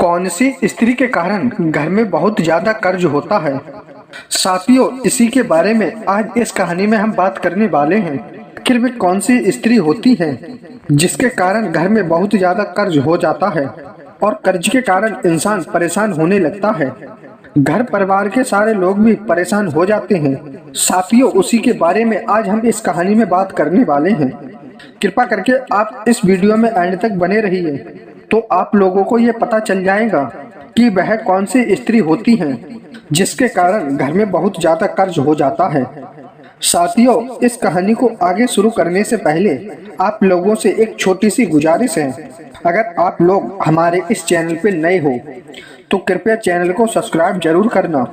कौन सी स्त्री के कारण घर में बहुत ज्यादा कर्ज होता है। साथियों, इसी के बारे में आज इस कहानी में हम बात करने वाले हैं। आखिर वे कौन सी स्त्री होती है जिसके कारण घर में बहुत ज्यादा कर्ज हो जाता है और कर्ज के कारण इंसान परेशान होने लगता है। घर परिवार के सारे लोग भी परेशान हो जाते हैं। साथियों, उसी के बारे में आज हम इस कहानी में बात करने वाले हैं। कृपा करके आप इस वीडियो में एंड तक बने रहिए, तो आप लोगों को ये पता चल जाएगा कि वह कौन सी स्त्री होती है जिसके कारण घर में बहुत ज्यादा कर्ज हो जाता है। साथियों, इस कहानी को आगे शुरू करने से पहले आप लोगों से एक छोटी सी गुजारिश है। अगर आप लोग हमारे इस चैनल पे नए हो तो कृपया चैनल को सब्सक्राइब जरूर करना,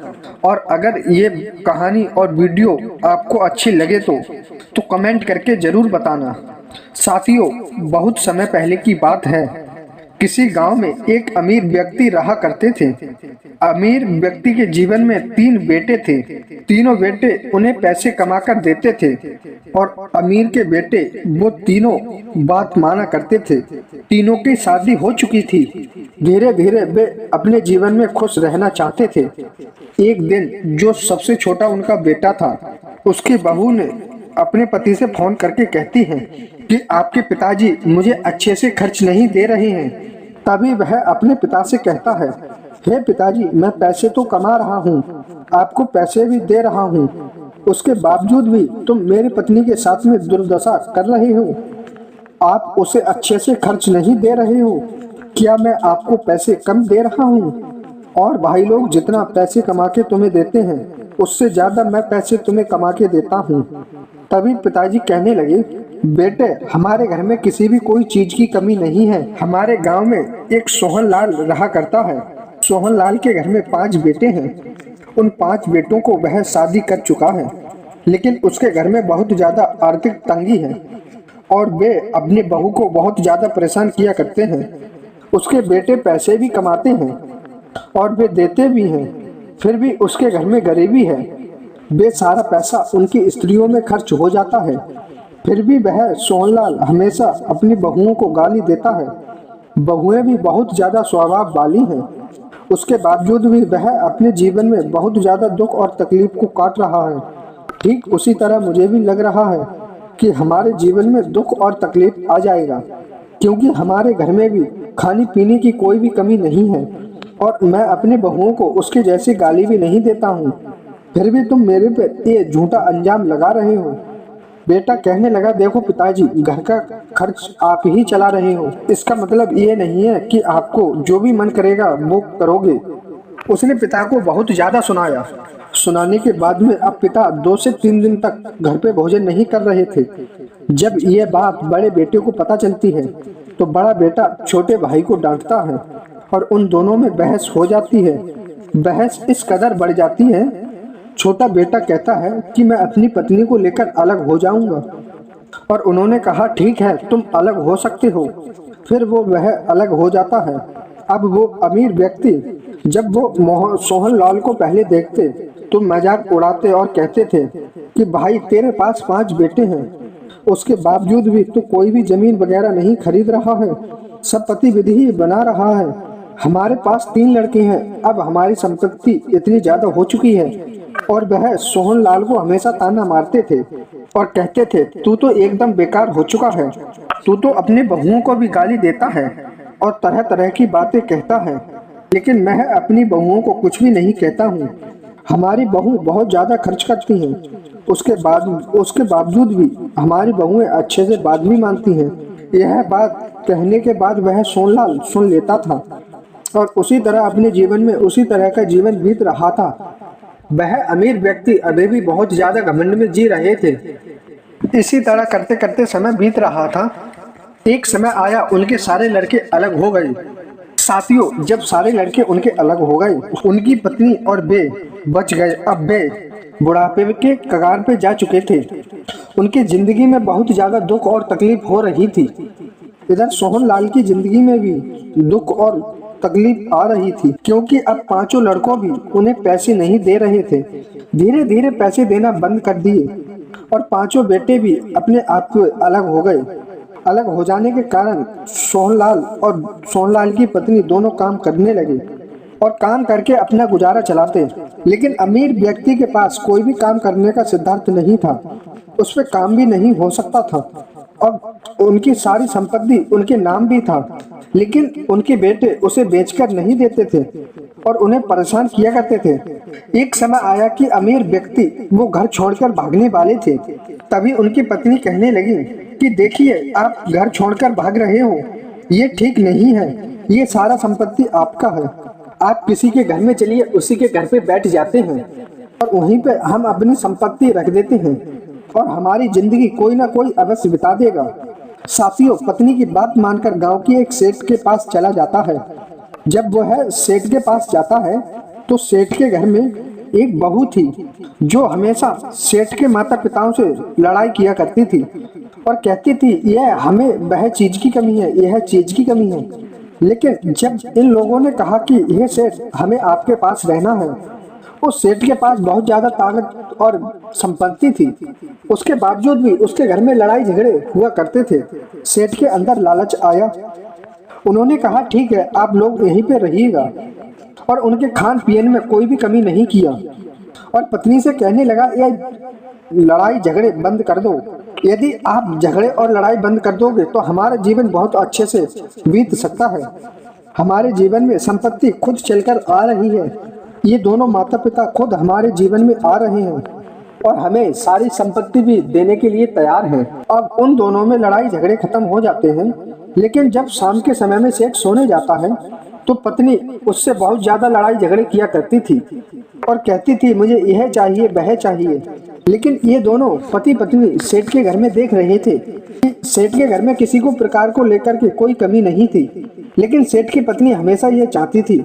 और अगर ये कहानी और वीडियो आपको अच्छी लगे तो कमेंट करके जरूर बताना। साथियों, बहुत समय पहले की बात है। किसी गांव में एक अमीर व्यक्ति रहा करते थे। अमीर व्यक्ति के जीवन में 3 बेटे थे। तीनों बेटे उन्हें पैसे कमाकर देते थे और अमीर के बेटे वो तीनों बात माना करते थे। तीनों की शादी हो चुकी थी। धीरे धीरे वे अपने जीवन में खुश रहना चाहते थे। एक दिन जो सबसे छोटा उनका बेटा था, उसकी बहू ने अपने पति से फोन करके कहती है कि आपके पिताजी मुझे अच्छे से खर्च नहीं दे रहे हैं। तभी वह अपने पिता से कहता है, हे पिताजी, मैं पैसे तो कमा रहा हूँ, आपको पैसे भी दे रहा हूँ, उसके बावजूद भी तुम मेरी पत्नी के साथ में दुर्दशा कर रहे हो। आप उसे अच्छे से खर्च नहीं दे रहे हो। क्या मैं आपको पैसे कम दे रहा हूँ? और भाई लोग जितना पैसे कमा के तुम्हें देते हैं उससे ज्यादा मैं पैसे तुम्हें कमा के देता हूँ। तभी पिताजी कहने लगे, बेटे, हमारे घर में किसी भी कोई चीज की कमी नहीं है। हमारे गांव में एक सोहन लाल रहा करता है। सोहन लाल के घर में 5 बेटे हैं। उन 5 बेटों को वह शादी कर चुका है, लेकिन उसके घर में बहुत ज्यादा आर्थिक तंगी है और वे अपनी बहू को बहुत ज्यादा परेशान किया करते हैं। उसके बेटे पैसे भी कमाते हैं और वे देते भी हैं, फिर भी उसके घर में गरीबी है। वे सारा पैसा उनकी स्त्रियों में खर्च हो जाता है। फिर भी वह सोहनलाल हमेशा अपनी बहुओं को गाली देता है। बहुएं भी बहुत ज्यादा स्वभाव वाली हैं। उसके बावजूद भी वह अपने जीवन में बहुत ज्यादा दुख और तकलीफ को काट रहा है। ठीक उसी तरह मुझे भी लग रहा है कि हमारे जीवन में दुख और तकलीफ आ जाएगा, क्योंकि हमारे घर में भी खाने पीने की कोई भी कमी नहीं है और मैं अपने बहुओं को उसके जैसी गाली भी नहीं देता हूँ। फिर भी तुम मेरे पे ये झूठा अंजाम लगा रहे हो। बेटा कहने लगा, देखो पिताजी, घर का खर्च आप ही चला रहे हो। इसका मतलब ये नहीं है कि आपको जो भी मन करेगा वो करोगे। उसने पिता को बहुत ज्यादा सुनाया। सुनाने के बाद में अब पिता 2 से 3 दिन तक घर पे भोजन नहीं कर रहे थे। जब ये बात बड़े बेटे को पता चलती है तो बड़ा बेटा छोटे भाई को डांटता है और उन दोनों में बहस हो जाती है। बहस इस कदर बढ़ जाती है, छोटा बेटा कहता है कि मैं अपनी पत्नी को लेकर अलग हो जाऊंगा, और उन्होंने कहा, ठीक है, तुम अलग हो सकते हो। फिर वह अलग हो जाता है। अब वो अमीर व्यक्ति जब वो सोहन लाल को पहले देखते तो मजाक उड़ाते और कहते थे कि भाई, तेरे पास 5 बेटे हैं, उसके बावजूद भी तू कोई भी जमीन वगैरह नहीं खरीद रहा है, सब गतिविधि ही बना रहा है। हमारे पास 3 लड़के हैं, अब हमारी संपत्ति इतनी ज्यादा हो चुकी है। और वह सोहन लाल को हमेशा ताना मारते थे और कहते थे, तू तो एकदम बेकार हो चुका है, तू तो अपने बहुओं को भी गाली देता है और तरह तरह की बातें कहता है, लेकिन मैं अपनी बहुओं को कुछ भी नहीं कहता हूँ। हमारी बहू बहुत ज्यादा खर्च करती हैं, उसके बावजूद भी हमारी बहुएं अच्छे से बात भी मानती हैं। यह बात कहने के बाद वह सोहनलाल सुन लेता था और उसी तरह अपने जीवन में उसी तरह का जीवन बीत रहा था। वह अमीर व्यक्ति अभी भी बहुत ज्यादा घमंड में जी रहे थे। इसी तरह करते करते समय बीत रहा था। एक समय आया, उनके सारे लड़के अलग हो गए। साथियों, जब सारे लड़के उनके अलग हो गए, उनकी पत्नी और वे बच गए। अब वे बुढ़ापे के कगार पे जा चुके थे। उनकी जिंदगी में बहुत ज्यादा दुख और तकलीफ हो रही थी। इधर सोहन लाल की जिंदगी में भी दुख और तकलीफ आ रही थी, क्योंकि अब 5 लड़कों भी उन्हें पैसे नहीं दे रहे थे। धीरे धीरे पैसे देना बंद कर दिए और 5 बेटे भी अपने आप को अलग हो गए। अलग हो जाने के कारण सोहनलाल और सोहनलाल की पत्नी दोनों काम करने लगे और काम करके अपना गुजारा चलाते। लेकिन अमीर व्यक्ति के पास कोई भी काम करने का सिद्धांत नहीं था, उस पे काम भी नहीं हो सकता था। अब उनकी सारी संपत्ति उनके नाम भी था, लेकिन उनके बेटे उसे बेचकर नहीं देते थे और उन्हें परेशान किया करते थे। एक समय आया कि अमीर व्यक्ति वो घर छोड़कर भागने वाले थे। तभी उनकी पत्नी कहने लगी कि देखिए, आप घर छोड़कर भाग रहे हो, ये ठीक नहीं है। ये सारा संपत्ति आपका है। आप किसी के घर में चलिए, उसी के घर पे बैठ जाते हैं और वहीं पे हम अपनी संपत्ति रख देते हैं और हमारी जिंदगी कोई ना कोई अवश्य बिता देगा। साथियों, पत्नी की बात मानकर गांव की एक सेठ के पास चला जाता है। जब वह सेठ के पास जाता है तो सेठ के घर में एक बहू थी जो हमेशा सेठ के माता पिताओं से लड़ाई किया करती थी और कहती थी यह हमें वह चीज की कमी है, यह चीज की कमी है। लेकिन जब इन लोगों ने कहा कि यह सेठ हमें आपके पास रहना है, उस सेठ के पास बहुत ज्यादा ताकत और संपत्ति थी, उसके बावजूद भी उसके घर में लड़ाई झगड़े हुआ करते थे। सेठ के अंदर लालच आया। उन्होंने कहा ठीक है, आप लोग यहीं पे रहिएगा और उनके खान पीन में कोई भी कमी नहीं किया और पत्नी से कहने लगा ये लड़ाई झगड़े बंद कर दो। यदि आप झगड़े और लड़ाई बंद कर दोगे तो हमारा जीवन बहुत अच्छे से बीत सकता है। हमारे जीवन में संपत्ति खुद चलकर आ रही है। ये दोनों माता पिता खुद हमारे जीवन में आ रहे हैं और हमें सारी संपत्ति भी देने के लिए तैयार हैं। अब उन दोनों में लड़ाई झगड़े खत्म हो जाते हैं। लेकिन जब शाम के समय में सेठ सोने जाता है तो पत्नी उससे बहुत ज्यादा लड़ाई झगड़े किया करती थी और कहती थी मुझे यह चाहिए, वह चाहिए। लेकिन ये दोनों पति पत्नी सेठ के घर में देख रहे थे कि सेठ के घर में किसी को प्रकार को लेकर के कोई कमी नहीं थी। लेकिन सेठ की पत्नी हमेशा ये चाहती थी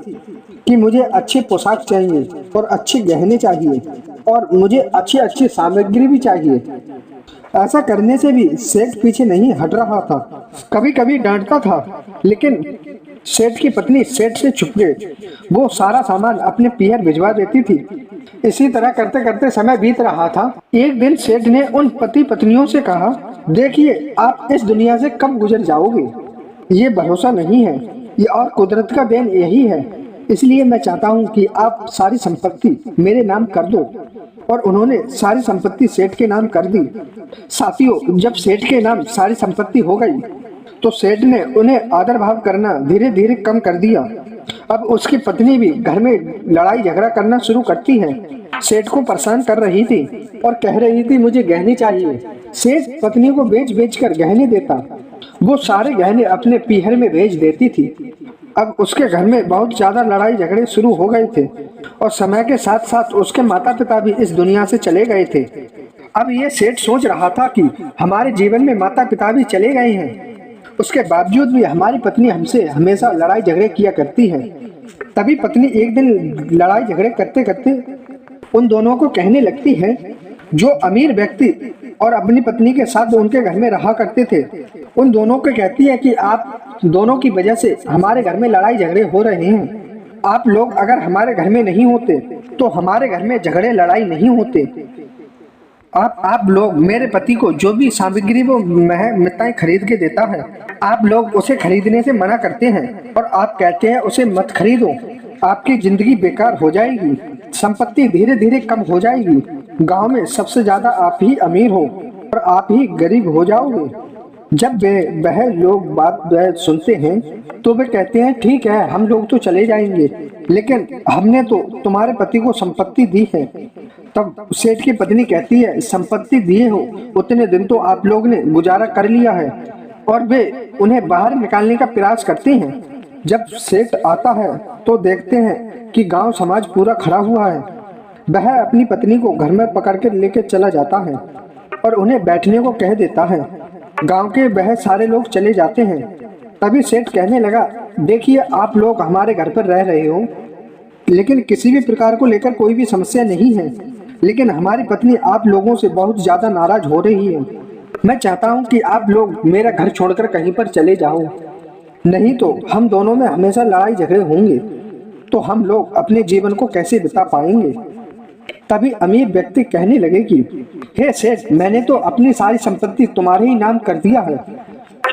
कि मुझे अच्छी पोशाक चाहिए और अच्छे गहने चाहिए और मुझे अच्छी अच्छी सामग्री भी चाहिए। ऐसा करने से भी सेठ पीछे नहीं हट रहा था। कभी कभी डांटता था, लेकिन सेठ की पत्नी सेठ से छुप गए वो सारा सामान अपने पीहर भिजवा देती थी। इसी तरह करते करते समय बीत रहा था। एक दिन सेठ ने उन पति पत्नियों से कहा, देखिए, आप इस दुनिया से कब गुजर जाओगे ये भरोसा नहीं है, ये और कुदरत का देन यही है। इसलिए मैं चाहता हूँ कि आप सारी संपत्ति मेरे नाम कर दो। और उन्होंने सारी संपत्ति सेठ के नाम कर दी। साथियों, जब सेठ के नाम सारी संपत्ति हो गई तो सेठ ने उन्हें आदर भाव करना धीरे धीरे कम कर दिया। अब उसकी पत्नी भी घर में लड़ाई झगड़ा करना शुरू करती है। सेठ को परेशान कर रही थी और कह रही थी मुझे गहने चाहिए। सेठ पत्नी को बेच बेच कर गहने देता। वो सारे गहने अपने पीहर में भेज देती थी। अब उसके घर में बहुत ज्यादा लड़ाई झगड़े शुरू हो गए थे और समय के साथ साथ उसके माता पिता भी इस दुनिया से चले गए थे। अब ये सेठ सोच रहा था कि हमारे जीवन में माता पिता भी चले गए हैं, उसके बावजूद भी हमारी पत्नी हमसे हमेशा लड़ाई झगड़े किया करती है। तभी पत्नी एक दिन लड़ाई झगड़े करते करते उन दोनों को कहने लगती है, जो अमीर व्यक्ति और अपनी पत्नी के साथ उनके घर में रहा करते थे, उन दोनों को कहती है कि आप दोनों की वजह से हमारे घर में लड़ाई झगड़े हो रहे हैं। आप लोग अगर हमारे घर में नहीं होते तो हमारे घर में झगड़े लड़ाई नहीं होते। आप लोग मेरे पति को जो भी सामग्री वो मिठाई खरीद के देता है, आप लोग उसे खरीदने से मना करते हैं और आप कहते हैं उसे मत खरीदो, आपकी जिंदगी बेकार हो जाएगी, संपत्ति धीरे धीरे कम हो जाएगी, गांव में सबसे ज्यादा आप ही अमीर हो और आप ही गरीब हो जाओगे। जब वह लोग बात सुनते हैं तो वे कहते हैं ठीक है, हम लोग तो चले जाएंगे, लेकिन हमने तो तुम्हारे पति को संपत्ति दी है। तब सेठ की पत्नी कहती है, संपत्ति दिए हो उतने दिन तो आप लोग ने गुजारा कर लिया है, और वे उन्हें बाहर निकालने का प्रयास करते हैं। जब सेठ आता है तो देखते हैं कि गांव समाज पूरा खड़ा हुआ है। वह अपनी पत्नी को घर में पकड़ के लेके चला जाता है और उन्हें बैठने को कह देता है। गांव के वह सारे लोग चले जाते हैं। तभी सेठ कहने लगा, देखिए, आप लोग हमारे घर पर रह रहे हो, लेकिन किसी भी प्रकार को लेकर कोई भी समस्या नहीं है, लेकिन हमारी पत्नी आप लोगों से बहुत ज्यादा नाराज हो रही है। मैं चाहता हूं कि आप लोग मेरा घर छोड़कर कहीं पर चले जाओ, नहीं तो हम दोनों में हमेशा लड़ाई झगड़े होंगे, तो हम लोग अपने जीवन को कैसे बिता पाएंगे। तभी अमीर व्यक्ति कहने लगे कि हे सेठ, मैंने तो अपनी सारी संपत्ति तुम्हारे ही नाम कर दिया है,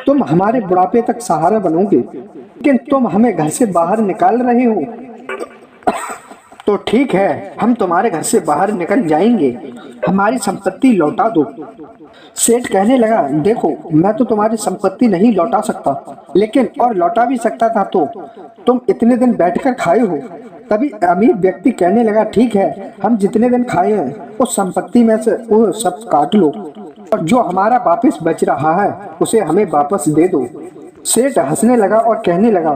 तुम हमारे बुढ़ापे तक सहारा बनोगे, लेकिन तुम हमें घर से बाहर निकाल रहे हो। तो ठीक है, हम तुम्हारे घर से बाहर निकल जाएंगे, हमारी संपत्ति लौटा दो। सेठ कहने लगा, देखो मैं तो तुम्हारी संपत्ति नहीं लौटा सकता, लेकिन और लौटा भी सकता था तो तुम इतने दिन बैठकर खाए हो। तभी अमीर व्यक्ति कहने लगा, ठीक है, हम जितने दिन खाए हैं उस संपत्ति में से वो सब काट लो, और जो हमारा वापस बच रहा है उसे हमें वापस दे दो। सेठ हंसने लगा और कहने लगा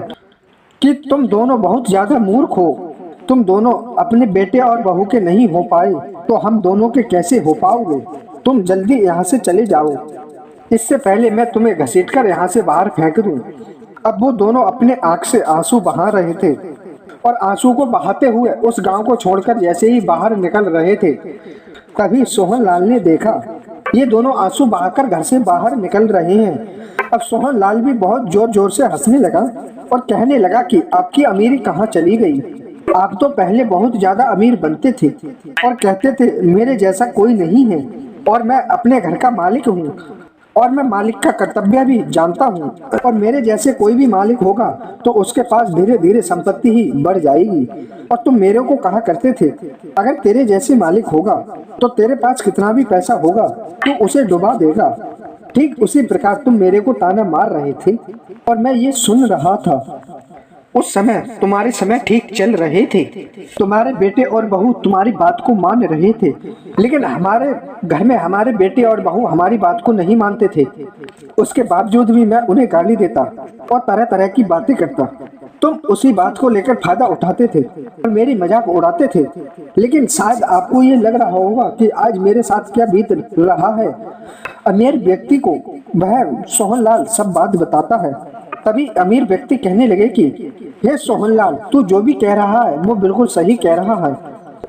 कि तुम दोनों बहुत ज्यादा मूर्ख हो। तुम दोनों अपने बेटे और बहू के नहीं हो पाए तो हम दोनों के कैसे हो पाओगे। तुम जल्दी यहाँ से चले जाओ, इससे पहले मैं तुम्हें घसीटकर यहाँ से बाहर फेंक दूं। अब वो दोनों अपने आंख से आंसू बहा रहे थे और आंसू को बहाते हुए उस गांव को छोड़कर जैसे ही बाहर निकल रहे थे, तभी सोहनलाल ने देखा ये दोनों आंसू बहाकर घर से बाहर निकल रहे हैं। अब सोहनलाल भी बहुत जोर जोर से हंसने लगा और कहने लगा कि आपकी अमीरी कहाँ चली गई। आप तो पहले बहुत ज्यादा अमीर बनते थे और कहते थे मेरे जैसा कोई नहीं है, और मैं अपने घर का मालिक हूँ और मैं मालिक का कर्तव्य भी जानता हूँ, और मेरे जैसे कोई भी मालिक होगा तो उसके पास धीरे धीरे संपत्ति ही बढ़ जाएगी। और तुम मेरे को कहा करते थे अगर तेरे जैसे मालिक होगा तो तेरे पास कितना भी पैसा होगा तो उसे डुबा देगा। ठीक उसी प्रकार तुम मेरे को ताना मार रहे थे और मैं ये सुन रहा था। उस समय तुम्हारे समय ठीक चल रहे थे, तुम्हारे बेटे और बहू तुम्हारी बात को मान रहे थे, लेकिन हमारे घर में हमारे बेटे और बहू हमारी बात को नहीं मानते थे। उसके बावजूद भी मैं उन्हें गाली देता और तरह तरह की बातें करता। तुम उसी बात को लेकर फायदा उठाते थे और मेरी मजाक उड़ाते थे। लेकिन शायद आपको ये लग रहा होगा कि आज मेरे साथ क्या बीत रहा है। अमीर व्यक्ति को वह सोहनलाल सब बात बताता है। तभी अमीर व्यक्ति कहने लगे कि हे सोहनलाल, तू जो भी कह रहा है वो बिल्कुल सही कह रहा है,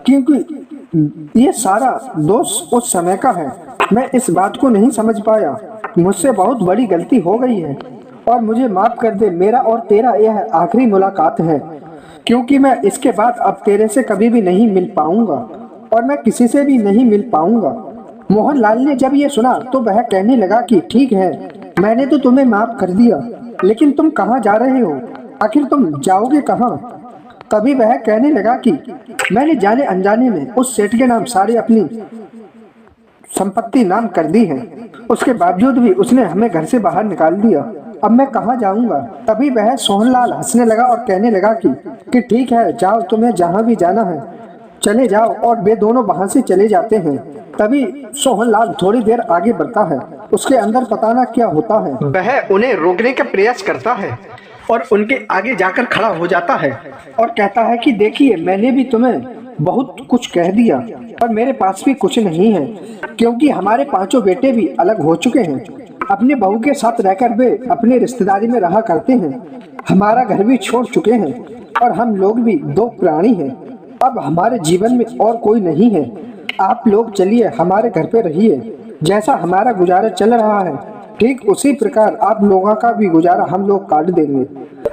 क्योंकि ये सारा दोष उस समय का है। मैं इस बात को नहीं समझ पाया, मुझसे बहुत बड़ी गलती हो गई है और मुझे माफ कर दे। मेरा और तेरा यह आखिरी मुलाकात है, क्योंकि मैं इसके बाद अब तेरे से कभी भी नहीं मिल पाऊंगा और मैं किसी से भी नहीं मिल पाऊंगा। मोहनलाल ने जब ये सुना तो वह कहने लगा कि ठीक है, मैंने तो तुम्हें माफ कर दिया, लेकिन तुम कहाँ जा रहे हो, आखिर तुम जाओगे कहाँ। तभी वह कहने लगा कि मैंने जाने अनजाने में उस सेठ के नाम सारी अपनी संपत्ति नाम कर दी है, उसके बावजूद भी उसने हमें घर से बाहर निकाल दिया। अब मैं कहाँ जाऊंगा। तभी वह सोहनलाल हंसने लगा और कहने लगा कि ठीक है, जाओ, तुम्हें जहाँ भी जाना है चले जाओ। और वे दोनों वहां से चले जाते हैं। तभी सोहनलाल थोड़ी देर आगे बढ़ता है, उसके अंदर पता ना क्या होता है। वह उन्हें रोकने का प्रयास करता है और उनके आगे जाकर खड़ा हो जाता है और कहता है कि देखिए, मैंने भी तुम्हें बहुत कुछ कह दिया और मेरे पास भी कुछ नहीं है, क्योंकि हमारे पांचों बेटे भी अलग हो चुके हैं। अपने बहू के साथ रहकर वे अपनी रिश्तेदारी में रहा करते हैं। हमारा घर भी छोड़ चुके हैं और हम लोग भी दो प्राणी हैं। अब हमारे जीवन में और कोई नहीं है। आप लोग चलिए, हमारे घर पे रहिए। जैसा हमारा गुजारा चल रहा है ठीक उसी प्रकार आप लोगों का भी गुजारा हम लोग काट देंगे।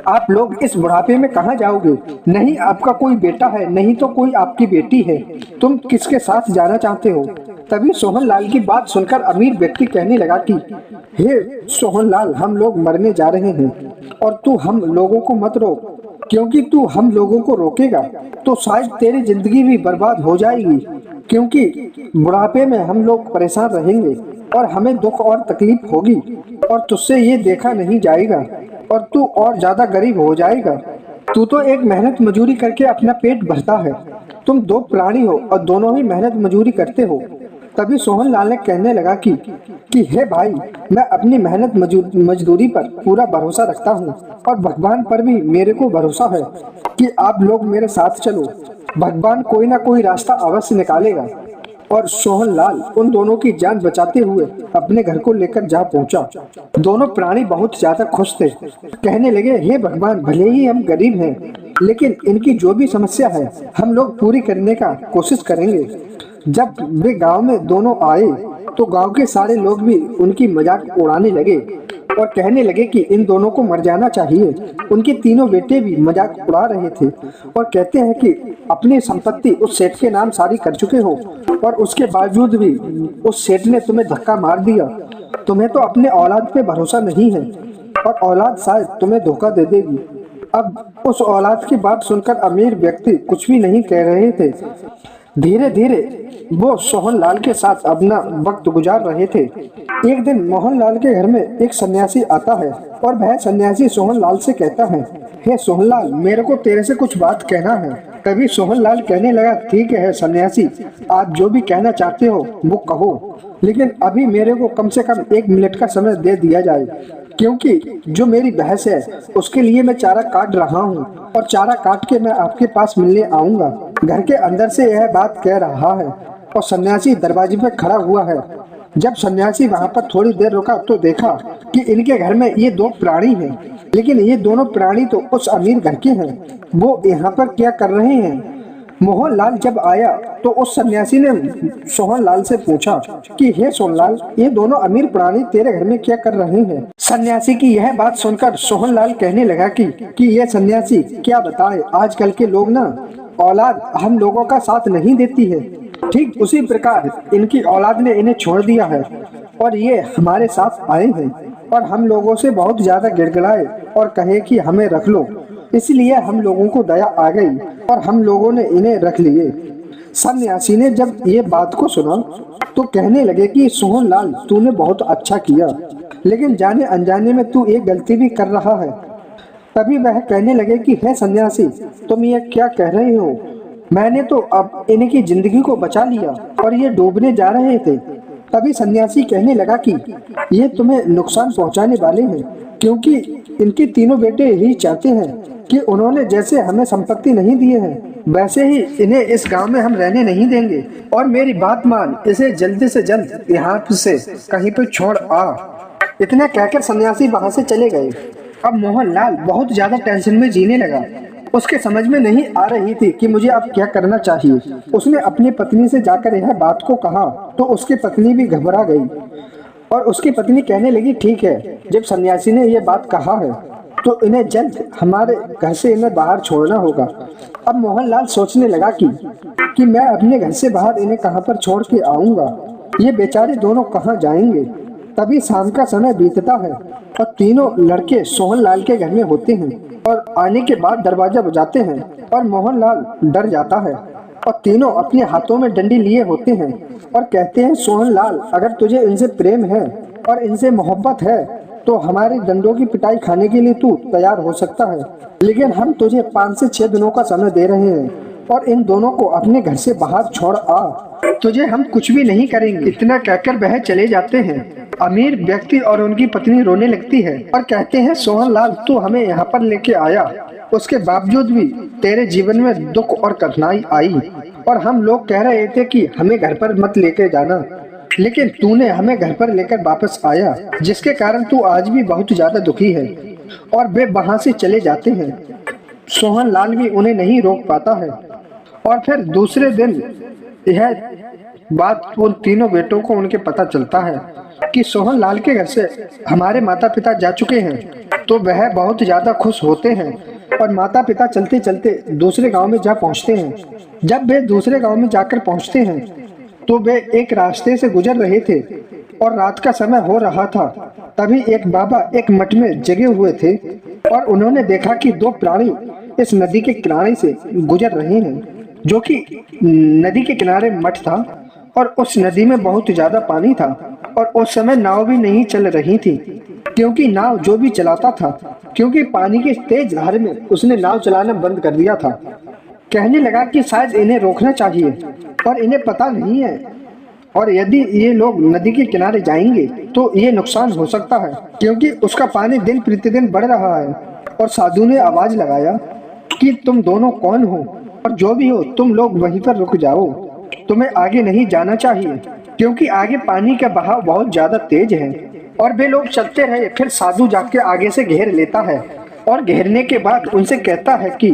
आप लोग इस बुढ़ापे में कहाँ जाओगे। नहीं आपका कोई बेटा है, नहीं तो कोई आपकी बेटी है। तुम किसके साथ जाना चाहते हो। तभी सोहनलाल की बात सुनकर अमीर व्यक्ति कहने लगा कि हे सोहनलाल, हम लोग मरने जा रहे हैं और तू हम लोगों को मत रोक, क्योंकि तू हम लोगों को रोकेगा तो शायद तेरी जिंदगी भी बर्बाद हो जाएगी, क्योंकि बुढ़ापे में हम लोग परेशान रहेंगे और हमें दुख और तकलीफ होगी और तुझसे ये देखा नहीं जाएगा और तू और ज्यादा गरीब हो जाएगा। तू तो एक मेहनत मजूरी करके अपना पेट भरता है। तुम दो प्राणी हो और दोनों ही मेहनत मजूरी करते हो। तभी सोहनलाल ने कहने लगा कि हे भाई, मैं अपनी मेहनत मजदूरी पर पूरा भरोसा रखता हूँ और भगवान पर भी मेरे को भरोसा है कि आप लोग मेरे साथ चलो। भगवान कोई ना कोई रास्ता अवश्य निकालेगा। और सोहनलाल उन दोनों की जान बचाते हुए अपने घर को लेकर जा पहुंचा। दोनों प्राणी बहुत ज्यादा खुश थे। कहने लगे, हे भगवान, भले ही हम गरीब हैं, लेकिन इनकी जो भी समस्या है हम लोग पूरी करने का कोशिश करेंगे। जब वे गांव में दोनों आए तो गांव के सारे लोग भी उनकी मजाक उड़ाने लगे और कहने लगे कि इन दोनों को मर जाना चाहिए। उनके तीनों बेटे भी मजाक उड़ा रहे थे और कहते हैं कि अपनी संपत्ति उस सेठ के नाम सारी कर चुके हो और उसके बावजूद भी उस सेठ ने तुम्हें धक्का मार दिया तुम्हें तो अपने औलाद पे भरोसा नहीं है और औलाद शायद तुम्हें धोखा दे देगी। अब उस औलाद की बात सुनकर अमीर व्यक्ति कुछ भी नहीं कह रहे थे। धीरे धीरे वो सोहनलाल के साथ अपना वक्त गुजार रहे थे। एक दिन मोहनलाल के घर में एक सन्यासी आता है और वह सन्यासी सोहनलाल से कहता है, हे सोहनलाल, मेरे को तेरे से कुछ बात कहना है। तभी सोहनलाल कहने लगा, ठीक है सन्यासी, आप जो भी कहना चाहते हो वो कहो, लेकिन अभी मेरे को कम से कम 1 मिनट का समय दे दिया जाए, क्योंकि जो मेरी भैंस है उसके लिए मैं चारा काट रहा हूँ और चारा काट के मैं आपके पास मिलने आऊंगा। घर के अंदर से यह बात कह रहा है और सन्यासी दरवाजे पे खड़ा हुआ है। जब सन्यासी वहां पर थोड़ी देर रुका तो देखा कि इनके घर में ये 2 प्राणी हैं, लेकिन ये दोनों प्राणी तो उस अमीर घर के हैं। वो यहाँ पर क्या कर रहे हैं? मोहनलाल जब आया तो उस सन्यासी ने सोहनलाल से पूछा कि हे सोहनलाल, ये दोनों अमीर प्राणी तेरे घर में क्या कर रहे हैं? सन्यासी की यह बात सुनकर सोहनलाल कहने लगा कि ये सन्यासी क्या बताए, आजकल के लोग ना औलाद हम लोगों का साथ नहीं देती है, ठीक उसी प्रकार इनकी औलाद ने इन्हें छोड़ दिया है और ये हमारे साथ आए हैं और हम लोगों से बहुत ज्यादा गिड़गिड़ाए और कहे कि हमें रख लो। इसलिए हम लोगों को दया आ गई और हम लोगों ने इन्हें रख लिए। सन्यासी ने जब ये बात को सुना तो कहने लगे कि सोहनलाल, तूने बहुत अच्छा किया, लेकिन जाने अनजाने में तू एक गलती भी कर रहा है। तभी वह कहने लगे कि हे सन्यासी, तुम ये क्या कह रहे हो? मैंने तो अब इनकी जिंदगी को बचा लिया और ये डूबने जा रहे थे। तभी सन्यासी कहने लगा कि ये तुम्हें नुकसान पहुंचाने वाले हैं, क्योंकि इनके तीनों बेटे यही चाहते हैं कि उन्होंने जैसे हमें संपत्ति नहीं दिए हैं वैसे ही इन्हें इस गांव में हम रहने नहीं देंगे। और मेरी बात मान, इसे जल्दी से जल्द यहाँ से कहीं पर छोड़ आ। इतना कहकर सन्यासी वहां से चले गए। अब मोहनलाल बहुत ज्यादा टेंशन में जीने लगा। उसके समझ में नहीं आ रही थी कि मुझे अब क्या करना चाहिए। उसने अपनी पत्नी से जाकर यह बात को कहा तो उसकी पत्नी भी घबरा गई और उसकी पत्नी कहने लगी, ठीक है, जब सन्यासी ने यह बात कहा है तो इन्हें जल्द हमारे घर से इन्हें बाहर छोड़ना होगा। अब मोहनलाल सोचने लगा कि मैं अपने घर से बाहर इन्हें कहां पर छोड़ के आऊंगा, ये बेचारे दोनों कहां जाएंगे। तभी शाम का समय बीतता है और तीनों लड़के सोहनलाल के घर में होते हैं और आने के बाद दरवाजा बजाते हैं और मोहनलाल डर जाता है और तीनों अपने हाथों में डंडी लिए होते हैं और कहते हैं, सोहनलाल, अगर तुझे इनसे प्रेम है और इनसे मोहब्बत है तो हमारी डंडों की पिटाई खाने के लिए तू तैयार हो सकता है, लेकिन हम तुझे 5 से 6 दिनों का समय दे रहे हैं और इन दोनों को अपने घर से बाहर छोड़ आ, तुझे हम कुछ भी नहीं करेंगे। इतना कहकर वह चले जाते हैं। अमीर व्यक्ति और उनकी पत्नी रोने लगती है और कहते हैं, सोहनलाल, तू हमें यहाँ पर लेके आया, उसके बावजूद भी तेरे जीवन में दुख और कठिनाई आई और हम लोग कह रहे थे कि हमें घर पर मत लेके जाना, लेकिन तूने हमें घर पर लेकर वापस आया, जिसके कारण तू आज भी बहुत ज्यादा दुखी है। और वे वहां से चले जाते हैं। सोहनलाल भी उन्हें नहीं रोक पाता है और फिर दूसरे दिन यह बात उन तीनों बेटों को उनके पता चलता है कि सोहनलाल के घर से हमारे माता पिता जा चुके हैं। तो वह बहुत ज्यादा खुश होते हैं और माता पिता चलते चलते दूसरे गांव में जा पहुंचते हैं। जब वे दूसरे गांव में जाकर पहुंचते हैं तो वे एक रास्ते से गुजर रहे थे और रात का समय हो रहा था। तभी एक बाबा एक मठ में जगे हुए थे और उन्होंने देखा कि 2 प्राणी इस नदी के किनारे से गुजर रहे हैं, जो कि नदी के किनारे मठ था और उस नदी में बहुत ज्यादा पानी था और उस समय नाव भी नहीं चल रही थी, क्योंकि नाव जो भी चलाता था, क्योंकि पानी की तेज धार में उसने नाव चलाना बंद कर दिया था। कहने लगा कि शायद इन्हें रोकना चाहिए और इन्हें पता नहीं है और यदि ये लोग नदी के किनारे जाएंगे तो ये नुकसान हो सकता है, क्योंकि उसका पानी दिन प्रतिदिन बढ़ रहा है। और साधु ने आवाज लगाया कि तुम दोनों कौन हो और जो भी हो तुम लोग वहीं पर रुक जाओ, तुम्हें आगे नहीं जाना चाहिए, क्योंकि आगे पानी का बहाव बहुत ज्यादा तेज है। और वे लोग चलते रहे। फिर साधु जाके आगे से घेर लेता है और घेरने के बाद उनसे कहता है कि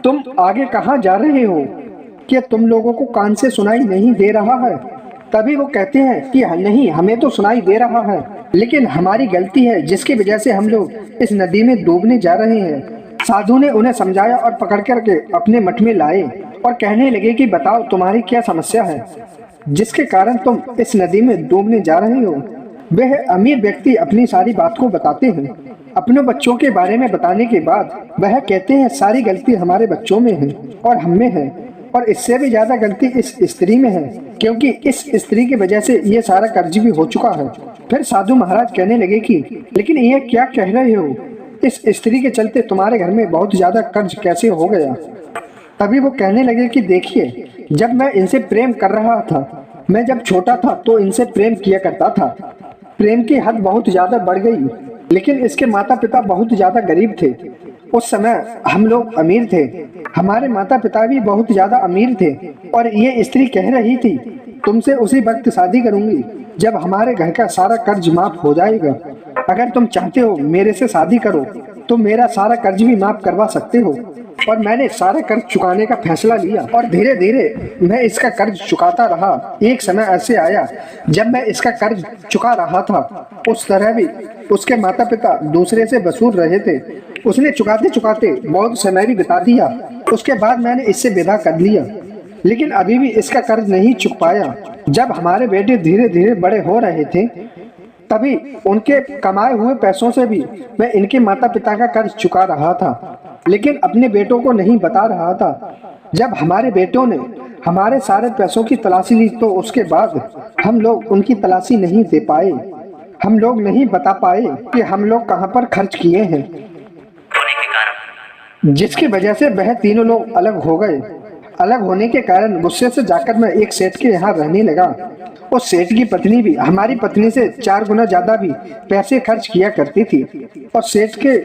तुम आगे कहाँ जा रहे हो, क्या तुम लोगों को कान से सुनाई नहीं दे रहा है? तभी वो कहते हैं कि नहीं, हमें तो सुनाई दे रहा है, लेकिन हमारी गलती है जिसकी वजह से हम लोग इस नदी में डूबने जा रहे हैं। साधु ने उन्हें समझाया और पकड़ करके अपने मठ में लाए और कहने लगे कि बताओ तुम्हारी क्या समस्या है जिसके कारण तुम इस नदी में डूबने जा रहे हो। वह अमीर व्यक्ति अपनी सारी बात को बताते हैं। अपने बच्चों के बारे में बताने के बाद वह कहते हैं सारी गलती हमारे बच्चों में है और हम में है, और इससे भी ज्यादा गलती इस स्त्री में है, क्योंकि इस स्त्री की वजह से ये सारा कर्ज भी हो चुका है। फिर साधु महाराज कहने लगे कि लेकिन ये क्या कह रहे हो, इस स्त्री के चलते तुम्हारे घर में बहुत ज्यादा कर्ज कैसे हो गया। तभी वो कहने लगे कि देखिए, जब मैं इनसे प्रेम कर रहा था, मैं जब छोटा था तो इनसे प्रेम किया करता था। प्रेम की हद बहुत ज्यादा बढ़ गई, लेकिन इसके माता पिता बहुत ज्यादा गरीब थे। उस समय हम लोग अमीर थे, हमारे माता पिता भी बहुत ज्यादा अमीर थे, और ये स्त्री कह रही थी तुमसे उसी वक्त शादी करूंगी जब हमारे घर का सारा कर्ज माफ हो जाएगा। अगर तुम चाहते हो मेरे से शादी करो तो मेरा सारा कर्ज भी माफ करवा सकते हो। और मैंने सारा कर्ज चुकाने का फैसला लिया, और धीरे धीरे मैं इसका कर्ज चुकाता रहा। एक समय ऐसे आया जब मैं इसका कर्ज चुका रहा था, उस तरह भी उसके माता पिता दूसरे से वसूल रहे थे। उसने चुकाते चुकाते बहुत समय भी बिता दिया। उसके बाद मैंने इससे विदा कर लिया, लेकिन अभी भी इसका कर्ज नहीं चुक पाया। जब हमारे बेटे धीरे धीरे बड़े हो रहे थे, तभी उनके कमाए हुए पैसों से भी मैं इनके माता पिता का कर्ज चुका रहा था, लेकिन अपने बेटों को नहीं बता रहा था। जब हमारे बेटों ने हमारे सारे पैसों की तलाशी ली तो उसके बाद हम लोग उनकी तलाशी नहीं दे पाए। हम लोग नहीं बता पाए कि हम लोग कहाँ पर खर्च किए हैं, जिसकी वजह से वह तीनों लोग अलग हो गए। अलग होने के कारण गुस्से से जाकर मैं एक सेठ के यहाँ रहने लगा। उस सेठ की पत्नी भी हमारी पत्नी से 4 गुना ज्यादा भी पैसे खर्च किया करती थी, और सेठ के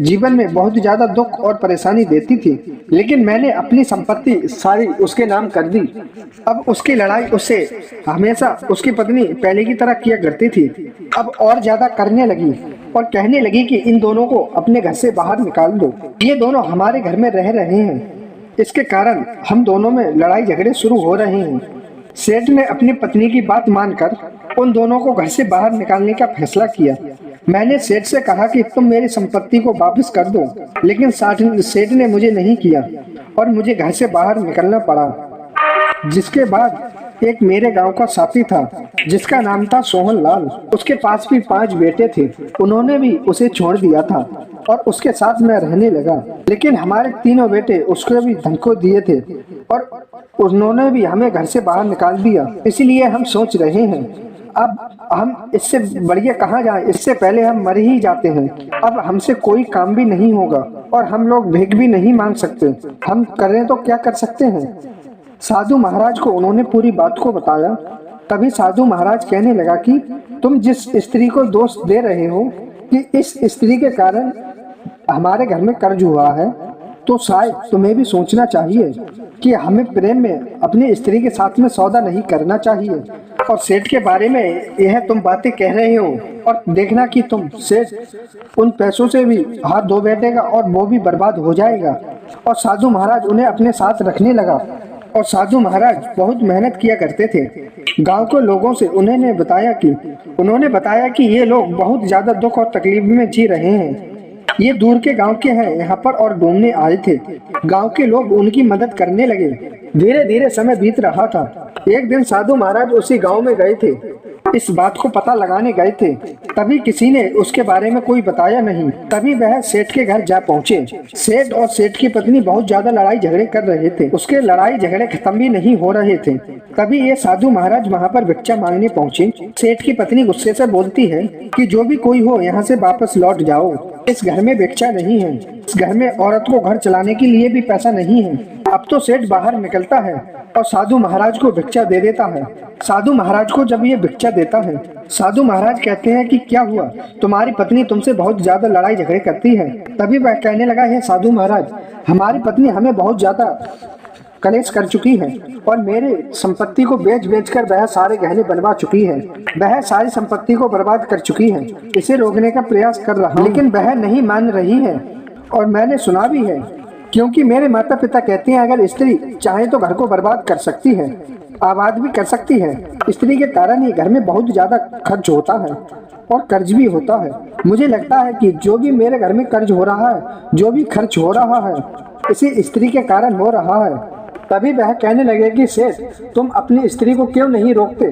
जीवन में बहुत ज्यादा दुख और परेशानी देती थी। लेकिन मैंने अपनी संपत्ति सारी उसके नाम कर दी। अब उसकी लड़ाई उससे हमेशा उसकी पत्नी पहले की तरह किया करती थी, अब और ज्यादा करने लगी और कहने लगी कि इन दोनों को अपने घर से बाहर निकाल दो। ये दोनों हमारे घर में रह रहे हैं, इसके कारण हम दोनों में लड़ाई झगड़े शुरू हो रहे हैं। सेठ ने अपनी पत्नी की बात मानकर उन दोनों को घर से बाहर निकालने का फैसला किया। मैंने सेठ से कहा कि तुम मेरी संपत्ति को वापस कर दो, लेकिन सेठ ने मुझे नहीं किया और मुझे घर से बाहर निकलना पड़ा। जिसके बाद एक मेरे गांव का साथी था जिसका नाम था सोहन लाल। उसके पास भी 5 बेटे थे, उन्होंने भी उसे छोड़ दिया था और उसके साथ मैं रहने लगा। लेकिन हमारे तीनों बेटे उसको भी धमकी दिए थे और उन्होंने भी हमें घर से बाहर निकाल दिया। इसलिए हम सोच रहे हैं अब हम इससे बढ़िया कहाँ जाएं, इससे पहले हम मर ही जाते हैं। अब हमसे कोई काम भी नहीं होगा और हम लोग भीख भी नहीं मांग सकते। हम करें तो क्या कर सकते हैं। साधु महाराज को उन्होंने पूरी बात को बताया। तभी साधु महाराज कहने लगा कि तुम जिस स्त्री को दोष दे रहे हो कि इस स्त्री के कारण हमारे घर में कर्ज हुआ है, तो शायद तुम्हें भी सोचना चाहिए कि हमें प्रेम में अपनी स्त्री के साथ में सौदा नहीं करना चाहिए। और सेठ के बारे में यह तुम बातें कह रहे हो, और देखना कि तुम सेठ उन पैसों से भी हाथ धो बैठेगा और वो भी बर्बाद हो जाएगा। और साधु महाराज उन्हें अपने साथ रखने लगा। और साधु महाराज बहुत मेहनत किया करते थे। गांव के लोगों से उन्होंने बताया कि ये लोग बहुत ज्यादा दुख और तकलीफ में जी रहे हैं। ये दूर के गांव के हैं यहाँ पर और घूमने आए थे। गांव के लोग उनकी मदद करने लगे। धीरे धीरे समय बीत रहा था। एक दिन साधु महाराज उसी गांव में गए थे, इस बात को पता लगाने गए थे। तभी किसी ने उसके बारे में कोई बताया नहीं। तभी वह सेठ के घर जा पहुँचे। सेठ और सेठ की पत्नी बहुत ज्यादा लड़ाई झगड़े कर रहे थे। उसके लड़ाई झगड़े खत्म भी नहीं हो रहे थे। तभी ये साधु महाराज वहाँ पर भिक्षा मांगने पहुँचे। सेठ की पत्नी गुस्से से बोलती है कि जो भी कोई हो यहाँ से वापस लौट जाओ, इस घर में भिक्षा नहीं है। इस घर में औरत को घर चलाने के लिए भी पैसा नहीं है। अब तो सेठ बाहर निकलता है और साधु महाराज को भिक्षा दे देता है। साधु महाराज को जब ये भिक्षा देता है, साधु महाराज कहते हैं कि क्या हुआ, तुम्हारी पत्नी तुमसे बहुत ज्यादा लड़ाई झगड़े करती है। तभी वह कहने लगा है साधु महाराज, हमारी पत्नी हमें बहुत ज्यादा कलेश कर चुकी है और मेरे संपत्ति को बेच कर वह सारे गहने बनवा चुकी है। वह सारी संपत्ति को बर्बाद कर चुकी है। इसे रोकने का प्रयास कर रहा हूं, लेकिन वह नहीं मान रही है। और मैंने सुना भी है, क्योंकि मेरे माता पिता कहते हैं अगर स्त्री चाहे तो घर को बर्बाद कर सकती है, आबाद भी कर सकती है। स्त्री के कारण ही घर में बहुत ज्यादा खर्च होता है और कर्ज भी होता है। मुझे लगता है कि जो भी मेरे घर में कर्ज हो रहा है, जो भी खर्च हो रहा है, इसी स्त्री के कारण हो रहा है। तभी वह कहने लगे कि सेठ, तुम अपनी स्त्री को क्यों नहीं रोकते।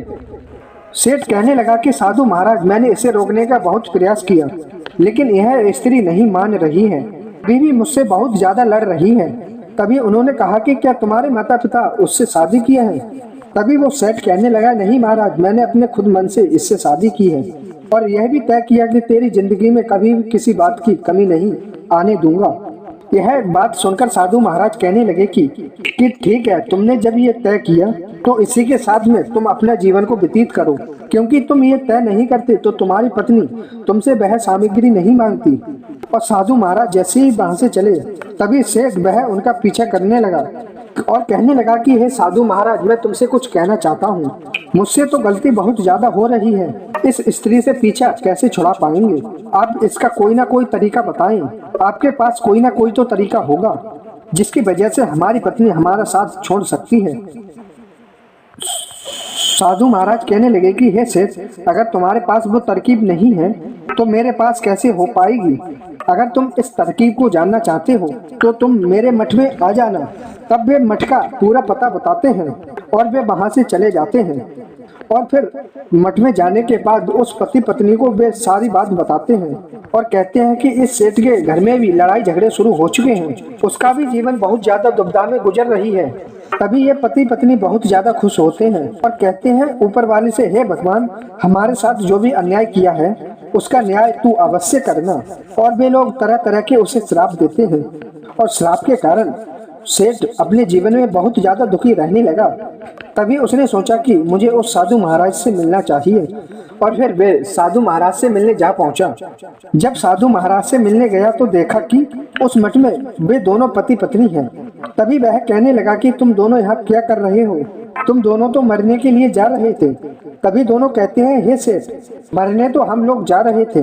सेठ कहने लगा कि साधु महाराज, मैंने इसे रोकने का बहुत प्रयास किया, लेकिन यह स्त्री नहीं मान रही है। बीवी मुझसे बहुत ज्यादा लड़ रही है। तभी उन्होंने कहा कि क्या तुम्हारे माता पिता उससे शादी किए हैं? तभी वो सेठ कहने लगा, नहीं महाराज, मैंने अपने खुद मन से इससे शादी की है और यह भी तय किया कि तेरी जिंदगी में कभी भी किसी बात की कमी नहीं आने दूंगा। यह बात सुनकर साधु महाराज कहने लगे कि ठीक है, तुमने जब ये तय किया तो इसी के साथ में तुम अपना जीवन को व्यतीत करो, क्योंकि तुम ये तय नहीं करते तो तुम्हारी पत्नी तुमसे वह सामग्री नहीं मांगती। और साधु महाराज जैसे ही वहां से चले तभी सेठ वह उनका पीछा करने लगा और कहने लगा कि हे साधु महाराज, मैं तुमसे कुछ कहना चाहता हूँ। मुझसे तो गलती बहुत ज्यादा हो रही है। इस स्त्री से पीछा कैसे छुड़ा पाएंगे? आप इसका कोई ना कोई तरीका बताएं। आपके पास कोई ना कोई तो तरीका होगा जिसकी वजह से हमारी पत्नी हमारा साथ छोड़ सकती है। साधु महाराज कहने लगे कि हे सेठ, अगर तुम्हारे पास वो तरकीब नहीं है तो मेरे पास कैसे हो पाएगी? अगर तुम इस तरकीब को जानना चाहते हो तो तुम मेरे मठ में आ जाना। तब वे मठ का पूरा पता बताते हैं और वे वहां से चले जाते हैं। और फिर मठ में जाने के बाद उस पति पत्नी को वे सारी बात बताते हैं और कहते हैं कि इस सेठ के घर में भी लड़ाई झगड़े शुरू हो चुके हैं, उसका भी जीवन बहुत ज्यादा दुविधा में गुजर रही है। तभी ये पति पत्नी बहुत ज्यादा खुश होते हैं और कहते हैं ऊपर वाले से, हे भगवान, हमारे साथ जो भी अन्याय किया है उसका न्याय तू अवश्य करना। और वे लोग तरह तरह के उसे श्राप देते हैं और श्राप के कारण सेठ अपने जीवन में बहुत ज्यादा दुखी रहने लगा। तभी उसने सोचा कि मुझे उस साधु महाराज से मिलना चाहिए और फिर वे साधु महाराज से मिलने जा पहुंचा। जब साधु महाराज से मिलने गया तो देखा कि उस मठ में वे दोनों पति पत्नी हैं। तभी वह कहने लगा कि तुम दोनों यहाँ क्या कर रहे हो? तुम दोनों तो मरने के लिए जा रहे थे। तभी दोनों कहते हैं, हे सेठ, मरने तो हम लोग जा रहे थे,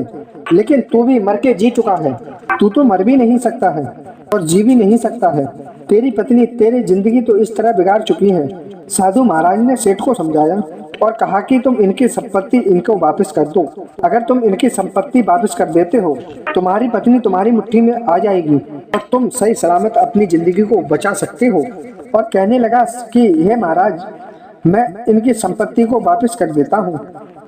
लेकिन तू भी मर के जी चुका है। तू तो मर भी नहीं सकता है और जी भी नहीं सकता है। तेरी पत्नी तेरी जिंदगी तो इस तरह बिगाड़ चुकी है। साधु महाराज ने सेठ को समझाया और कहा कि तुम इनकी संपत्ति इनको वापस कर दो। अगर तुम इनकी संपत्ति वापस कर देते हो, तुम्हारी पत्नी तुम्हारी मुट्ठी में आ जाएगी और तुम सही सलामत अपनी जिंदगी को बचा सकते हो। और कहने लगा कि हे महाराज, मैं इनकी संपत्ति को वापस कर देता हूँ,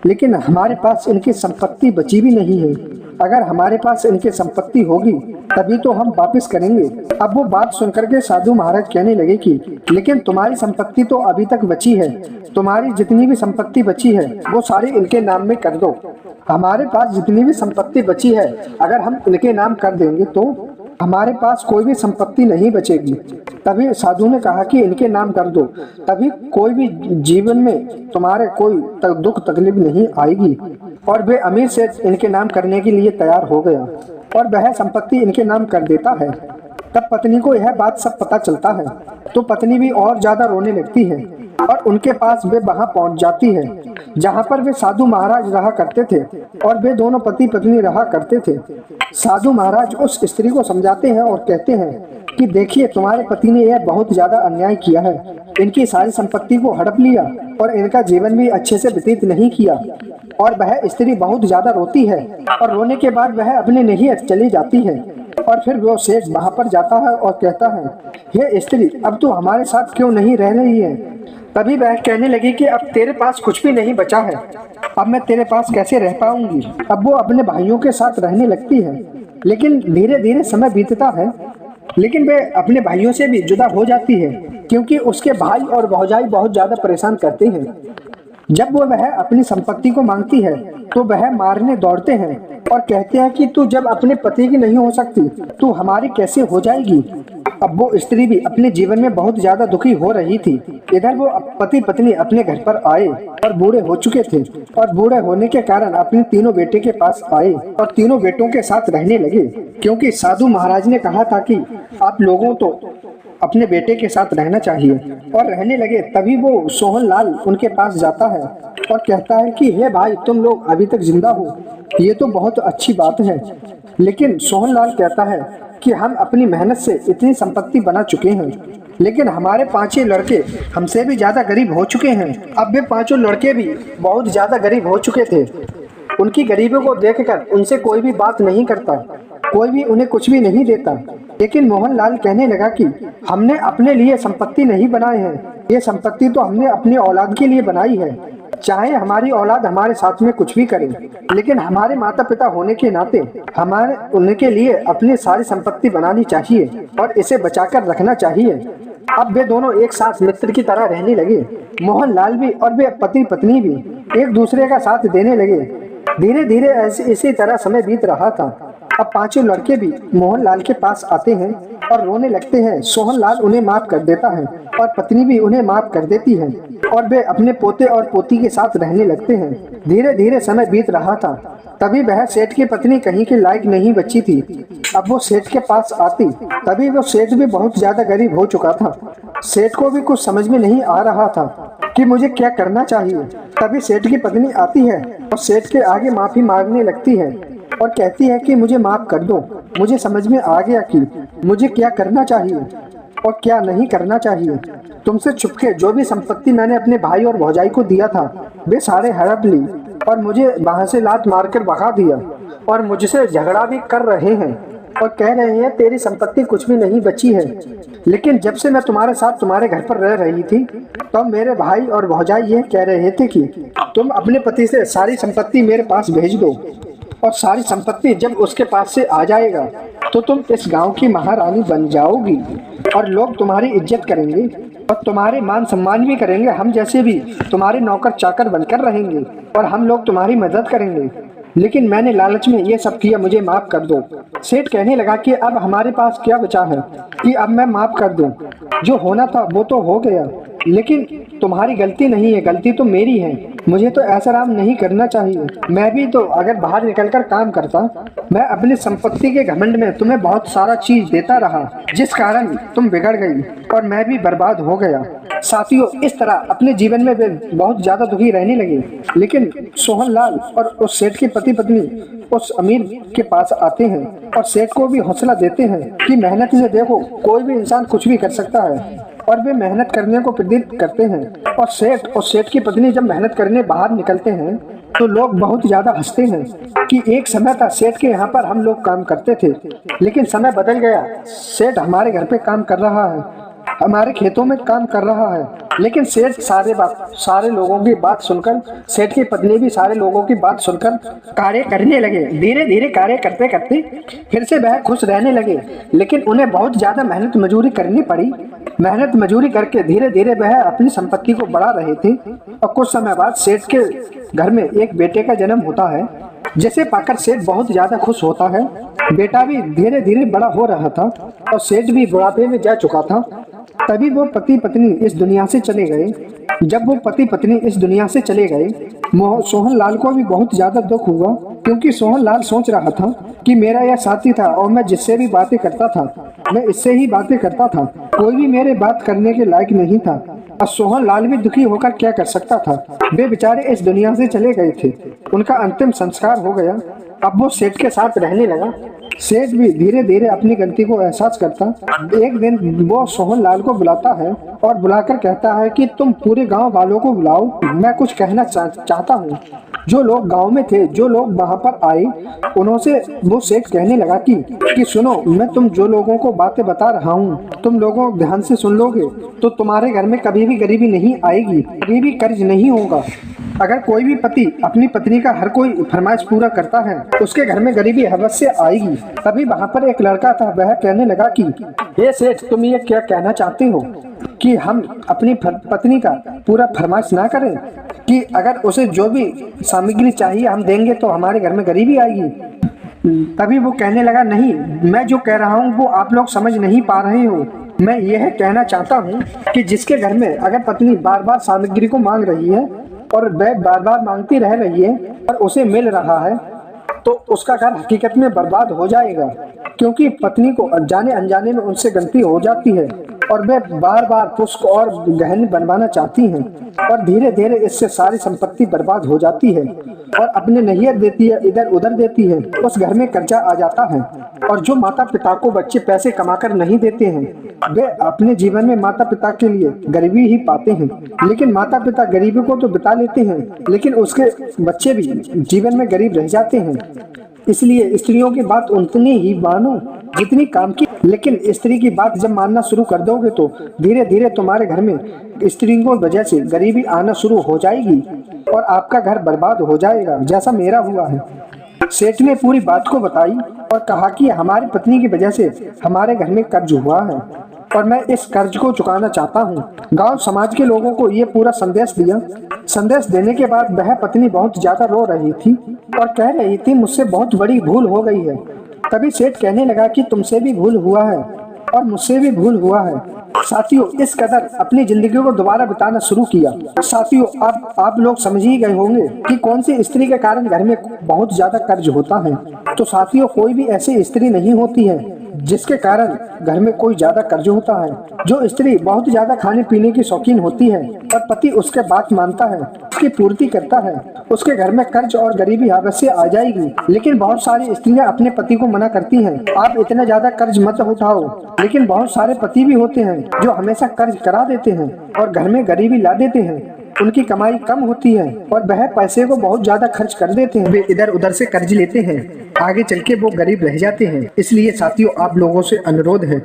लेकिन हमारे पास इनकी संपत्ति बची भी नहीं है। अगर हमारे पास इनकी संपत्ति होगी तभी तो हम वापस करेंगे। अब वो बात सुनकर के साधु महाराज कहने लगे कि लेकिन तुम्हारी संपत्ति तो अभी तक बची है। तुम्हारी जितनी भी संपत्ति बची है वो सारी इनके नाम में कर दो। हमारे पास जितनी भी संपत्ति बची है अगर हम इनके नाम कर देंगे तो हमारे पास कोई भी संपत्ति नहीं बचेगी। तभी साधु ने कहा कि इनके नाम कर दो, तभी कोई भी जीवन में तुम्हारे कोई दुख तकलीफ नहीं आएगी। और वे अमीर से इनके नाम करने के लिए तैयार हो गया और वह संपत्ति इनके नाम कर देता है। तब पत्नी को यह बात सब पता चलता है तो पत्नी भी और ज्यादा रोने लगती है और उनके पास वे वहां पहुंच जाती है जहां पर वे साधु महाराज रहा करते थे और वे दोनों पति पत्नी रहा करते थे। साधु महाराज उस स्त्री को समझाते हैं और कहते हैं कि देखिए, तुम्हारे पति ने यह बहुत ज्यादा अन्याय किया है। इनकी सारी संपत्ति को हड़प लिया और इनका जीवन भी अच्छे से व्यतीत नहीं किया। और वह स्त्री बहुत ज्यादा रोती है और रोने के बाद वह अपने नहीं चली जाती है। और फिर वो सेठ वहां पर जाता है और कहता है, हे स्त्री, अब तू हमारे साथ क्यों नहीं रह रही है? तभी वह कहने लगी कि अब तेरे पास कुछ भी नहीं बचा है, अब मैं तेरे पास कैसे रह पाऊंगी। अब वो अपने भाइयों के साथ रहने लगती है, लेकिन धीरे धीरे समय बीतता है, लेकिन वे अपने भाइयों से भी जुदा हो जाती है क्योंकि उसके भाई और भौजाई बहुत ज्यादा परेशान करते हैं। जब वो वह अपनी संपत्ति को मांगती है तो वह मारने दौड़ते हैं और कहते हैं कि तू जब अपने पति की नहीं हो सकती तू हमारी कैसे हो जाएगी। अब वो स्त्री भी अपने जीवन में बहुत ज्यादा दुखी हो रही थी। इधर वो पति पत्नी अपने घर पर आए और बूढ़े हो चुके थे और बूढ़े होने के कारण अपने तीनों बेटे के पास आए और तीनों बेटों के साथ रहने लगे, क्योंकि साधु महाराज ने कहा था कि आप लोगों तो अपने बेटे के साथ रहना चाहिए। और रहने लगे। तभी वो सोहन लाल उनके पास जाता है और कहता है कि हे भाई, तुम लोग अभी तक जिंदा हो, ये तो बहुत अच्छी बात है। लेकिन सोहन लाल कहता है कि हम अपनी मेहनत से इतनी संपत्ति बना चुके हैं, लेकिन हमारे पांचों लड़के हमसे भी ज्यादा गरीब हो चुके हैं। अब वे पांचों लड़के भी बहुत ज्यादा गरीब हो चुके थे। उनकी गरीबी को देखकर उनसे कोई भी बात नहीं करता, कोई भी उन्हें कुछ भी नहीं देता। लेकिन मोहनलाल कहने लगा कि हमने अपने लिए संपत्ति नहीं बनाए हैं, ये संपत्ति तो हमने अपनी औलाद के लिए बनाई है। चाहे हमारी औलाद हमारे साथ में कुछ भी करे, लेकिन हमारे माता पिता होने के नाते हमारे उनके लिए अपनी सारी संपत्ति बनानी चाहिए और इसे बचाकर रखना चाहिए। अब वे दोनों एक साथ मित्र की तरह रहने लगे। मोहनलाल भी और वे पति पत्नी भी एक दूसरे का साथ देने लगे। धीरे धीरे ऐसे इसी तरह समय बीत रहा था। अब पांचों लड़के भी मोहनलाल के पास आते हैं और रोने लगते हैं। सोहनलाल उन्हें माफ कर देता है और पत्नी भी उन्हें माफ कर देती है और वे अपने पोते और पोती के साथ रहने लगते हैं। धीरे धीरे समय बीत रहा था। तभी वह सेठ की पत्नी कहीं के लायक नहीं बची थी। अब वो सेठ के पास आती, तभी वो सेठ भी बहुत ज्यादा गरीब हो चुका था। सेठ को भी कुछ समझ में नहीं आ रहा था कि मुझे क्या करना चाहिए। तभी सेठ की पत्नी आती है और सेठ के आगे माफी मांगने लगती है और कहती है कि मुझे माफ कर दो, मुझे समझ में आ गया कि मुझे क्या करना चाहिए और क्या नहीं करना चाहिए। तुमसे छुपके जो भी संपत्ति मैंने अपने भाई और भौजाई को दिया था वे सारे हड़प ली और मुझे वहां से लात मारकर भगा दिया और मुझसे झगड़ा भी कर रहे हैं और कह रहे हैं तेरी संपत्ति कुछ भी नहीं बची है। लेकिन जब से मैं तुम्हारे साथ तुम्हारे घर पर रह रही थी तब मेरे भाई और भौजाई ये कह रहे थे कि तुम अपने पति से सारी संपत्ति मेरे पास भेज दो और सारी संपत्ति जब उसके पास से आ जाएगा तो तुम इस गांव की महारानी बन जाओगी और लोग तुम्हारी इज्जत करेंगे और तुम्हारे मान सम्मान भी करेंगे। हम जैसे भी तुम्हारे नौकर चाकर बनकर रहेंगे और हम लोग तुम्हारी मदद करेंगे। लेकिन मैंने लालच में ये सब किया, मुझे माफ कर दो। सेठ कहने लगा कि अब हमारे पास क्या बचा है कि अब मैं माफ कर दूं। जो होना था वो तो हो गया, लेकिन तुम्हारी गलती नहीं है, गलती तो मेरी है। मुझे तो ऐसा काम नहीं करना चाहिए। मैं भी तो अगर बाहर निकलकर काम करता, मैं अपनी संपत्ति के घमंड में तुम्हें बहुत सारा चीज देता रहा जिस कारण तुम बिगड़ गई और मैं भी बर्बाद हो गया। साथियों, इस तरह अपने जीवन में वे बहुत ज्यादा दुखी रहने लगे। लेकिन सोहनलाल और उस सेठ के पति पत्नी उस अमीर के पास आते हैं और सेठ को भी हौसला देते हैं कि मेहनत से देखो कोई भी इंसान कुछ भी कर सकता है और वे मेहनत करने को प्रेरित करते हैं। और सेठ की पत्नी जब मेहनत करने बाहर निकलते हैं तो लोग बहुत ज्यादा हंसते हैं कि एक समय था सेठ के यहाँ पर हम लोग काम करते थे, लेकिन समय बदल गया। सेठ हमारे घर पे काम कर रहा है, हमारे खेतों में काम कर रहा है। लेकिन सेठ सारे लोगों की बात सुनकर, सेठ की पत्नी भी सारे लोगों की बात सुनकर कार्य करने लगे। धीरे धीरे कार्य करते करते फिर से वह खुश रहने लगे, लेकिन उन्हें बहुत ज्यादा मेहनत मजदूरी करनी पड़ी। मेहनत मजदूरी करके धीरे धीरे वह अपनी संपत्ति को बढ़ा रहे थे और कुछ समय बाद सेठ के घर में एक बेटे का जन्म होता है, जिसे पाकर सेठ बहुत ज्यादा खुश होता है। बेटा भी धीरे धीरे बड़ा हो रहा था और सेठ भी बुढ़ापे में जा चुका था। तभी वो पति पत्नी इस दुनिया से चले गए। जब वो पति पत्नी इस दुनिया से चले गए, सोहनलाल को भी बहुत ज्यादा दुख हुआ, क्योंकि सोहनलाल सोच रहा था कि मेरा यह साथी था और मैं जिससे भी बातें करता था मैं इससे ही बातें करता था, कोई भी मेरे बात करने के लायक नहीं था। और सोहनलाल भी दुखी होकर क्या कर सकता था। वे बेचारे इस दुनिया से चले गए थे, उनका अंतिम संस्कार हो गया। अब वो सेठ के साथ रहने लगा। सेठ भी धीरे धीरे अपनी गलती को एहसास करता। एक दिन वो सोहनलाल को बुलाता है और बुलाकर कहता है कि तुम पूरे गांव वालों को बुलाओ, मैं कुछ कहना चाहता हूँ। जो लोग गांव में थे, जो लोग वहां पर आए, उनसे वो सेठ कहने लगा कि सुनो, मैं तुम जो लोगों को बातें बता रहा हूँ, तुम लोगों ध्यान से सुन लोगे तो तुम्हारे घर में कभी भी गरीबी नहीं आएगी, कभी भी कर्ज नहीं होगा। अगर कोई भी पति अपनी पत्नी का हर कोई फरमाइश पूरा करता है, उसके घर में गरीबी अवश्य आएगी। तभी वहाँ पर एक लड़का था, वह कहने लगा कि हे सेठ, तुम ये क्या कहना चाहते हो कि हम अपनी पत्नी का पूरा फरमाइश ना करें, कि अगर उसे जो भी सामग्री चाहिए हम देंगे तो हमारे घर में गरीबी आएगी। तभी वो कहने लगा, नहीं, मैं जो कह रहा हूँ वो आप लोग समझ नहीं पा रहे हो। मैं यह कहना चाहता हूँ कि जिसके घर में अगर पत्नी बार बार सामग्री को मांग रही है और वह बार बार मांगती रह रही है और उसे मिल रहा है, तो उसका घर हकीकत में बर्बाद हो जाएगा, क्योंकि पत्नी को जाने अनजाने में उनसे गलती हो जाती है और वे बार बार पुष्प और गहने बनवाना चाहती हैं और धीरे धीरे इससे सारी संपत्ति बर्बाद हो जाती है और अपने नैयत देती है, इधर उधर देती है। उस घर में कर्जा आ जाता है और जो माता पिता को बच्चे पैसे कमाकर नहीं देते हैं वे अपने जीवन में माता पिता के लिए गरीबी ही पाते हैं। लेकिन माता पिता गरीबी को तो बिता लेते हैं, लेकिन उसके बच्चे भी जीवन में गरीब रह जाते हैं। इसलिए स्त्रियों की बात उतनी ही मानो जितनी काम की, लेकिन स्त्री की बात जब मानना शुरू कर दोगे तो धीरे धीरे तुम्हारे घर में स्त्रियों की वजह से गरीबी आना शुरू हो जाएगी और आपका घर बर्बाद हो जाएगा, जैसा मेरा हुआ है। सेठ ने पूरी बात को बताई और कहा कि हमारी पत्नी की वजह से हमारे घर में कर्ज हुआ है और मैं इस कर्ज को चुकाना चाहता हूँ। गांव समाज के लोगों को ये पूरा संदेश दिया। संदेश देने के बाद वह पत्नी बहुत ज्यादा रो रही थी और कह रही थी, मुझसे बहुत बड़ी भूल हो गई है। तभी सेठ कहने लगा कि तुमसे भी भूल हुआ है और मुझसे भी भूल हुआ है। साथियों, इस कदर अपनी जिंदगी को दोबारा बिताना शुरू किया। साथियों, अब आप लोग समझ ही गए होंगे कि कौन सी स्त्री के कारण घर में बहुत ज्यादा कर्ज होता है। तो साथियों, कोई भी ऐसी स्त्री नहीं होती है जिसके कारण घर में कोई ज्यादा कर्ज होता है। जो स्त्री बहुत ज्यादा खाने पीने की शौकीन होती है और पति उसके बात मानता है, उसकी पूर्ति करता है, उसके घर में कर्ज और गरीबी अवश्य आ जाएगी। लेकिन बहुत सारी स्त्रियां अपने पति को मना करती हैं, आप इतना ज्यादा कर्ज मत उठाओ। लेकिन बहुत सारे पति भी होते हैं जो हमेशा कर्ज करा देते हैं और घर में गरीबी ला देते हैं। उनकी कमाई कम होती है और वह पैसे को बहुत ज्यादा खर्च कर देते हैं। वे इधर उधर से कर्ज लेते हैं, आगे चल के वो गरीब रह जाते हैं। इसलिए साथियों, आप लोगों से अनुरोध है,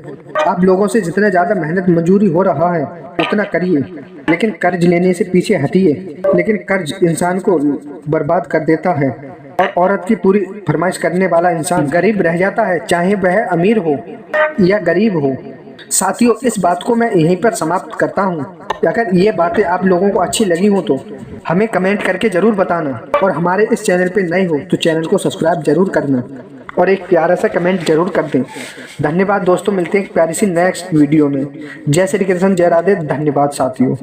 आप लोगों से जितना ज्यादा मेहनत मजदूरी हो रहा है उतना करिए, लेकिन कर्ज लेने से पीछे हटिए। लेकिन कर्ज इंसान को बर्बाद कर देता है और औरत की पूरी फरमाइश करने वाला इंसान गरीब रह जाता है, चाहे वह अमीर हो या गरीब हो। साथियों, इस बात को मैं यहीं पर समाप्त करता हूँ। अगर ये बातें आप लोगों को अच्छी लगी हो तो हमें कमेंट करके जरूर बताना और हमारे इस चैनल पे नए हो तो चैनल को सब्सक्राइब जरूर करना और एक प्यारा सा कमेंट जरूर कर दें। धन्यवाद दोस्तों, मिलते हैं एक प्यारी सी नेक्स्ट वीडियो में। जय श्री कृष्ण, जय राधे। धन्यवाद साथियों।